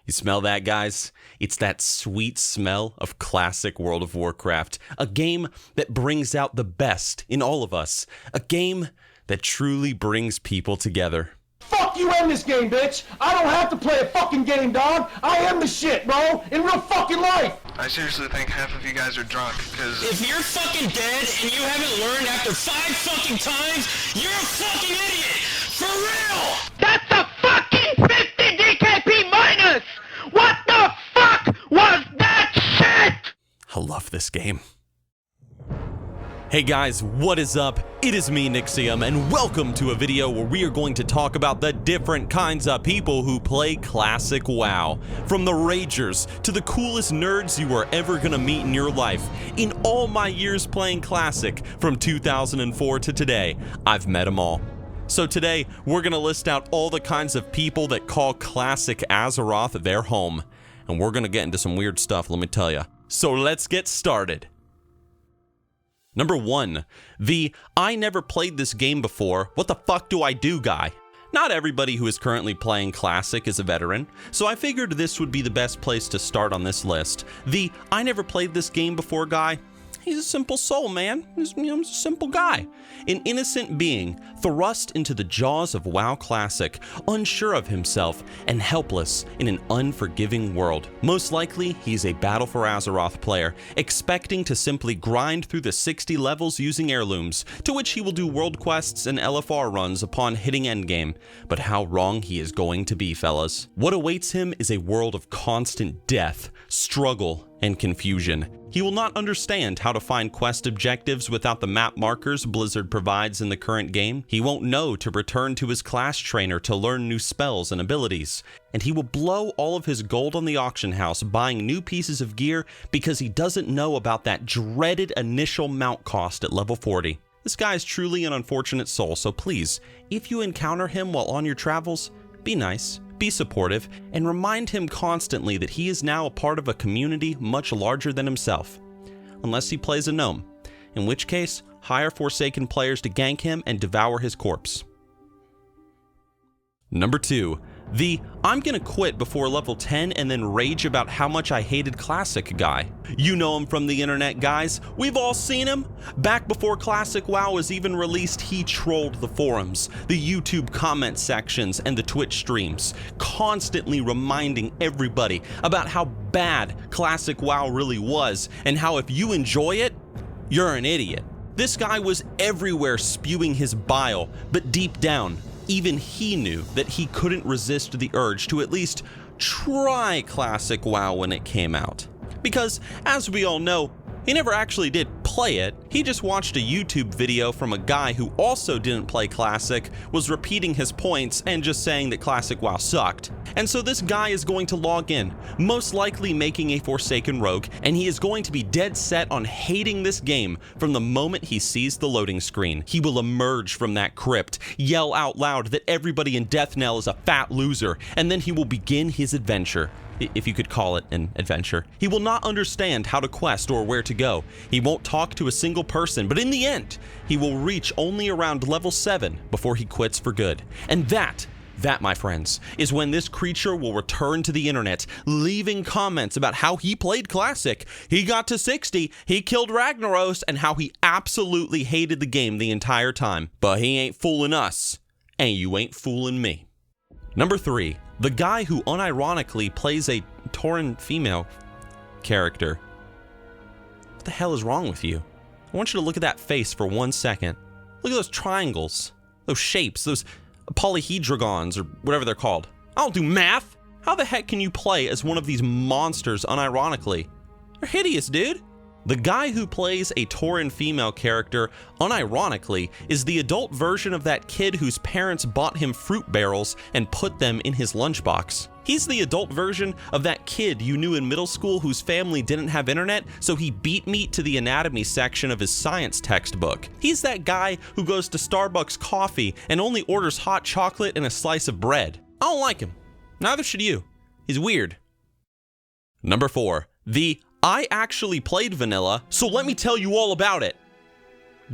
You smell that, guys? It's that sweet smell of classic World of Warcraft. A game that brings out the best in all of us. A game that truly brings people together. Fuck you in this game, bitch! I don't have to play a fucking game, dog! I am the shit, bro! In real fucking life! I seriously think half of you guys are drunk, because if you're fucking dead and you haven't learned after 5 fucking times, you're a fucking idiot! For real! That's a fucking 50 DKP minus! What the fuck was that shit? I love this game. Hey guys, what is up? It is me, Nixxiom, and welcome to a video where we are going to talk about the different kinds of people who play classic WoW. From the ragers to the coolest nerds you are ever gonna meet in your life. In all my years playing classic, from 2004 to today, I've met them all. So today, we're gonna list out all the kinds of people that call classic Azeroth their home. And we're gonna get into some weird stuff, let me tell ya. So let's get started. Number 1, the I never played this game before, what the fuck do I do guy? Not everybody who is currently playing Classic is a veteran, so I figured this would be the best place to start on this list. The I never played this game before guy, he's a simple soul, man. He's a simple guy. An innocent being, thrust into the jaws of WoW Classic, unsure of himself and helpless in an unforgiving world. Most likely, he's a Battle for Azeroth player, expecting to simply grind through the 60 levels using heirlooms, to which he will do world quests and LFR runs upon hitting endgame. But how wrong he is going to be, fellas. What awaits him is a world of constant death, struggle, and confusion. He will not understand how to find quest objectives without the map markers Blizzard provides in the current game. He won't know to return to his class trainer to learn new spells and abilities. And he will blow all of his gold on the auction house buying new pieces of gear because he doesn't know about that dreaded initial mount cost at level 40. This guy is truly an unfortunate soul, so please, if you encounter him while on your travels, be nice. Be supportive, and remind him constantly that he is now a part of a community much larger than himself. Unless he plays a gnome, in which case, hire Forsaken players to gank him and devour his corpse. Number 2, the I'm gonna quit before level 10 and then rage about how much I hated Classic guy. You know him from the internet, guys. We've all seen him. Back before Classic WoW was even released, he trolled the forums, the YouTube comment sections, and the Twitch streams, constantly reminding everybody about how bad Classic WoW really was, and how if you enjoy it, you're an idiot. This guy was everywhere spewing his bile, but deep down, even he knew that he couldn't resist the urge to at least try Classic WoW when it came out. Because, as we all know, he never actually did play it. He just watched a YouTube video from a guy who also didn't play Classic, was repeating his points and just saying that Classic WoW sucked. And so this guy is going to log in, most likely making a Forsaken rogue, and he is going to be dead set on hating this game from the moment he sees the loading screen. He will emerge from that crypt, yell out loud that everybody in Deathnell is a fat loser, and then he will begin his adventure. If you could call it an adventure. He will not understand how to quest or where to go. He won't talk to a single person, but in the end, he will reach only around level 7 before he quits for good. And that, my friends, is when this creature will return to the internet, leaving comments about how he played Classic, he got to 60, he killed Ragnaros, and how he absolutely hated the game the entire time. But he ain't fooling us, and you ain't fooling me. Number 3, the guy who unironically plays a Tauron Female character. What the hell is wrong with you? I want you to look at that face for 1 second. Look at those triangles, those shapes, those polyhedragons, or whatever they're called. I don't do math! How the heck can you play as one of these monsters unironically? They're hideous, dude! The guy who plays a Tauren Female character, unironically, is the adult version of that kid whose parents bought him fruit barrels and put them in his lunchbox. He's the adult version of that kid you knew in middle school whose family didn't have internet, so he beat meat to the anatomy section of his science textbook. He's that guy who goes to Starbucks coffee and only orders hot chocolate and a slice of bread. I don't like him. Neither should you. He's weird. Number 4, the I actually played vanilla, so let me tell you all about it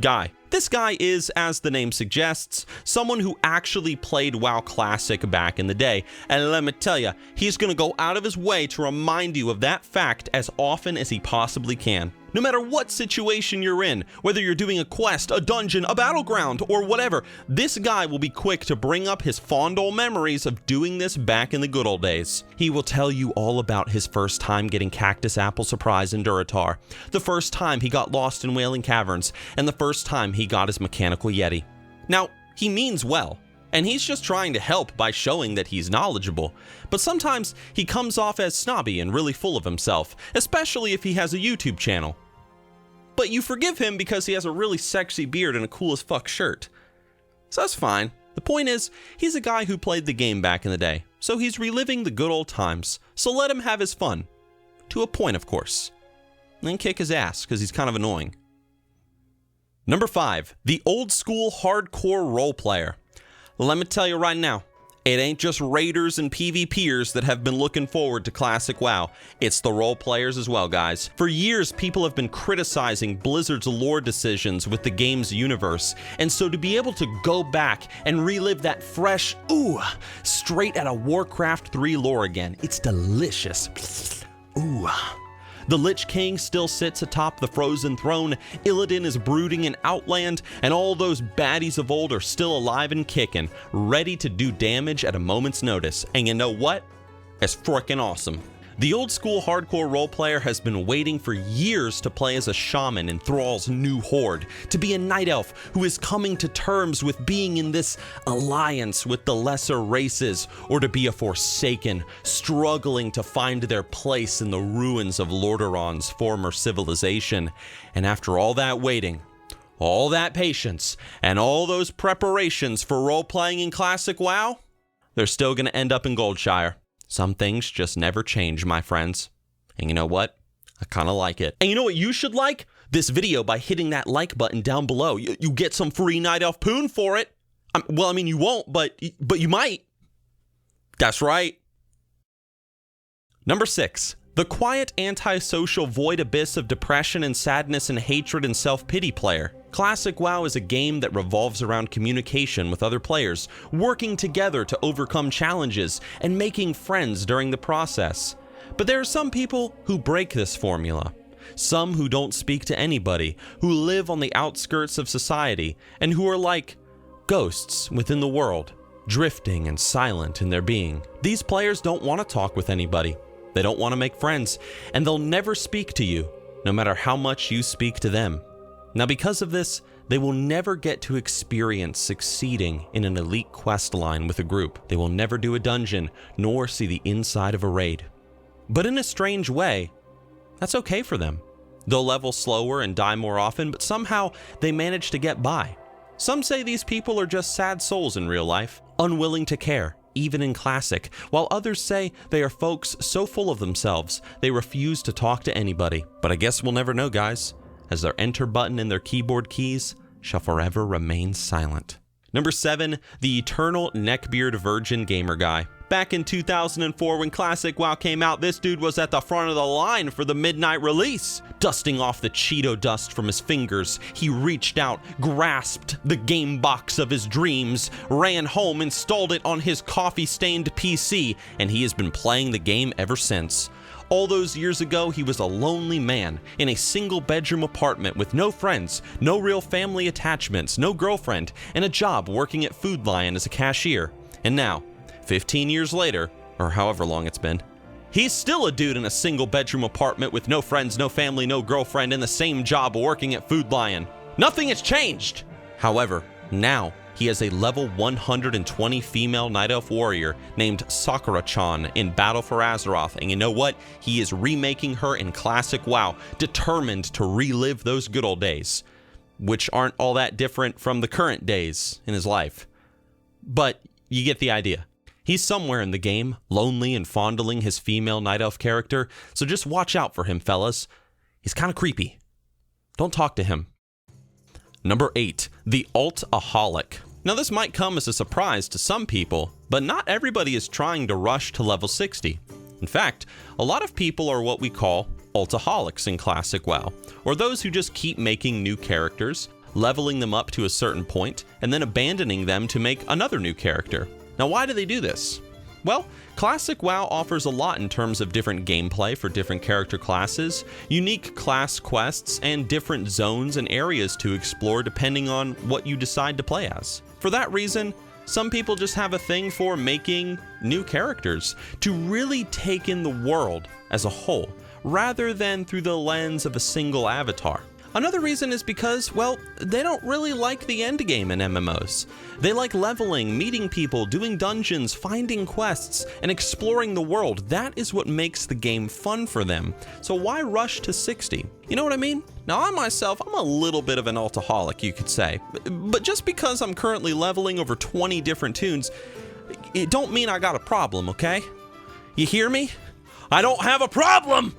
guy. This guy is, as the name suggests, someone who actually played WoW Classic back in the day, and let me tell you, he's gonna go out of his way to remind you of that fact as often as he possibly can. No matter what situation you're in, whether you're doing a quest, a dungeon, a battleground, or whatever, this guy will be quick to bring up his fond old memories of doing this back in the good old days. He will tell you all about his first time getting Cactus Apple Surprise in Durotar, the first time he got lost in Wailing Caverns, and the first time he got his mechanical Yeti. Now, he means well, and he's just trying to help by showing that he's knowledgeable, but sometimes he comes off as snobby and really full of himself, especially if he has a YouTube channel. But you forgive him because he has a really sexy beard and a cool as fuck shirt. So that's fine. The point is, he's a guy who played the game back in the day, so he's reliving the good old times, so let him have his fun. To a point, of course. And then kick his ass, because he's kind of annoying. Number 5, the Oldschool Hardcore role player. Let me tell you right now, it ain't just raiders and PvPers that have been looking forward to Classic WoW. It's the role players as well, guys. For years, people have been criticizing Blizzard's lore decisions with the game's universe, and so to be able to go back and relive that fresh, straight out of Warcraft 3 lore again, it's delicious. The Lich King still sits atop the frozen throne, Illidan is brooding in Outland, and all those baddies of old are still alive and kicking, ready to do damage at a moment's notice. And you know what? It's frickin' awesome. The Oldschool Hardcore role player has been waiting for years to play as a shaman in Thrall's new horde, to be a night elf who is coming to terms with being in this alliance with the lesser races, or to be a Forsaken, struggling to find their place in the ruins of Lordaeron's former civilization. And after all that waiting, all that patience, and all those preparations for role-playing in Classic WoW, they're still going to end up in Goldshire. Some things just never change, my friends. And you know what? I kind of like it. And you know what you should like? This video by hitting that like button down below. You get some free Night Elf Poon for it. Well, I mean, you won't, but you might. That's right. Number 6. The quiet, antisocial void abyss of depression and sadness and hatred and self-pity player. Classic WoW is a game that revolves around communication with other players, working together to overcome challenges, and making friends during the process. But there are some people who break this formula. Some who don't speak to anybody, who live on the outskirts of society, and who are like ghosts within the world, drifting and silent in their being. These players don't want to talk with anybody. They don't want to make friends, and they'll never speak to you, no matter how much you speak to them. Now, because of this, they will never get to experience succeeding in an elite quest line with a group. They will never do a dungeon, nor see the inside of a raid. But in a strange way, that's okay for them. They'll level slower and die more often, but somehow they manage to get by. Some say these people are just sad souls in real life, unwilling to care, even in Classic, while others say they are folks so full of themselves they refuse to talk to anybody. But I guess we'll never know, guys, as their enter button in their keyboard keys shall forever remain silent. Number 7, the eternal neckbeard virgin gamer guy. Back in 2004 when Classic WoW came out, this dude was at the front of the line for the midnight release. Dusting off the Cheeto dust from his fingers, he reached out, grasped the game box of his dreams, ran home, installed it on his coffee-stained PC, and he has been playing the game ever since. All those years ago, he was a lonely man in a single-bedroom apartment with no friends, no real family attachments, no girlfriend, and a job working at Food Lion as a cashier. And now, 15 years later, or however long it's been, he's still a dude in a single-bedroom apartment with no friends, no family, no girlfriend, and the same job working at Food Lion. Nothing has changed! However, now he has a level 120 female Night Elf warrior named Sakura-chan in Battle for Azeroth, and you know what? He is remaking her in Classic WoW, determined to relive those good old days, which aren't all that different from the current days in his life. But you get the idea. He's somewhere in the game, lonely and fondling his female Night Elf character, so just watch out for him, fellas. He's kind of creepy. Don't talk to him. Number 8, the altaholic. Now this might come as a surprise to some people, but not everybody is trying to rush to level 60. In fact, a lot of people are what we call altaholics in Classic WoW, or those who just keep making new characters, leveling them up to a certain point, and then abandoning them to make another new character. Now, why do they do this? Well, Classic WoW offers a lot in terms of different gameplay for different character classes, unique class quests, and different zones and areas to explore depending on what you decide to play as. For that reason, some people just have a thing for making new characters to really take in the world as a whole, rather than through the lens of a single avatar. Another reason is because, well, they don't really like the endgame in MMOs. They like leveling, meeting people, doing dungeons, finding quests, and exploring the world. That is what makes the game fun for them. So why rush to 60? You know what I mean? Now, I myself, I'm a little bit of an altaholic, you could say. But just because I'm currently leveling over 20 different tunes, it don't mean I got a problem, okay? You hear me? I don't have a problem!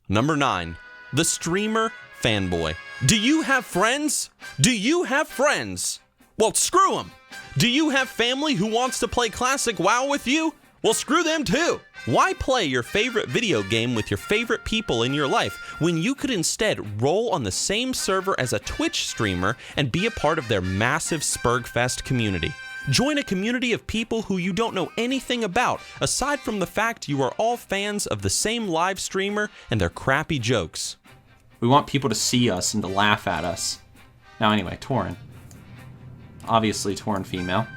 Number 9, the streamer fanboy. Do you have friends? Do you have friends? Well, screw them. Do you have family who wants to play Classic WoW with you? Well, screw them too. Why play your favorite video game with your favorite people in your life when you could instead roll on the same server as a Twitch streamer and be a part of their massive Spurgfest community? Join a community of people who you don't know anything about, aside from the fact you are all fans of the same live streamer and their crappy jokes. We want people to see us and to laugh at us. Now anyway, Tauren. Obviously Tauron Female.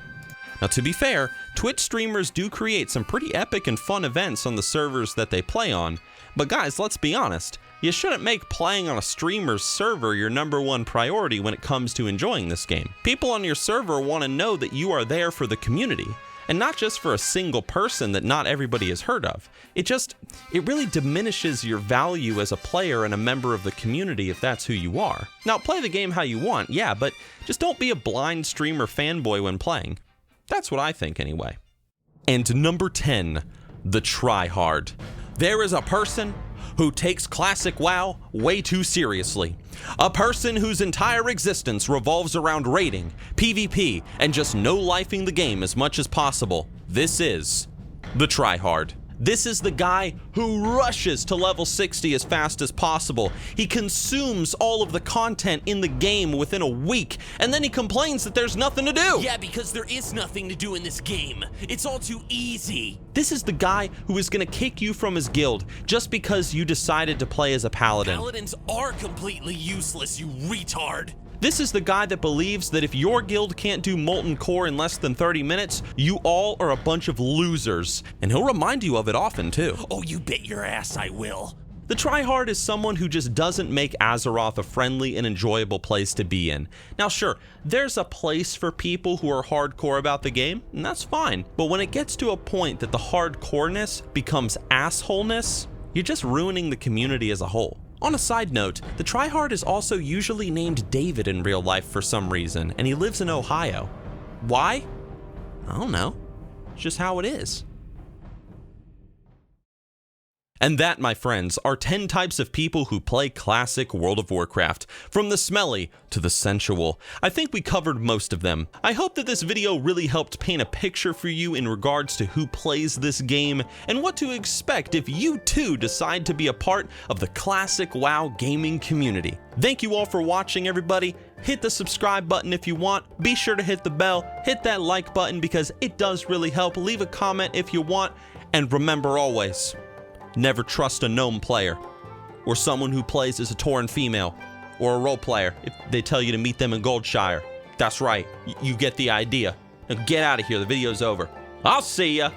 Now, to be fair, Twitch streamers do create some pretty epic and fun events on the servers that they play on, but guys, let's be honest, you shouldn't make playing on a streamer's server your #1 priority when it comes to enjoying this game. People on your server want to know that you are there for the community, and not just for a single person that not everybody has heard of. It really diminishes your value as a player and a member of the community if that's who you are. Now, play the game how you want, yeah, but just don't be a blind streamer fanboy when playing. That's what I think anyway. And number 10, the tryhard. There is a person who takes Classic WoW way too seriously. A person whose entire existence revolves around raiding, PvP, and just no-lifing the game as much as possible. This is the tryhard. This is the guy who rushes to level 60 as fast as possible. He consumes all of the content in the game within a week, and then he complains that there's nothing to do. Yeah, because there is nothing to do in this game. It's all too easy. This is the guy who is gonna kick you from his guild just because you decided to play as a paladin. Paladins are completely useless, you retard. This is the guy that believes that if your guild can't do Molten Core in less than 30 minutes, you all are a bunch of losers. And he'll remind you of it often, too. Oh, you bet your ass I will. The tryhard is someone who just doesn't make Azeroth a friendly and enjoyable place to be in. Now sure, there's a place for people who are hardcore about the game, and that's fine. But when it gets to a point that the hardcoreness becomes assholeness, you're just ruining the community as a whole. On a side note, the tryhard is also usually named David in real life for some reason, and he lives in Ohio. Why? I don't know. It's just how it is. And that, my friends, are 10 types of people who play classic World of Warcraft, from the smelly to the sensual. I think we covered most of them. I hope that this video really helped paint a picture for you in regards to who plays this game and what to expect if you too decide to be a part of the classic WoW gaming community. Thank you all for watching, everybody. Hit the subscribe button if you want. Be sure to hit the bell, hit that like button because it does really help. Leave a comment if you want, and remember always, never trust a gnome player, or someone who plays as a Tauron Female, or a role player if they tell you to meet them in Goldshire. That's right, you get the idea. Now get out of here, the video's over. I'll see ya!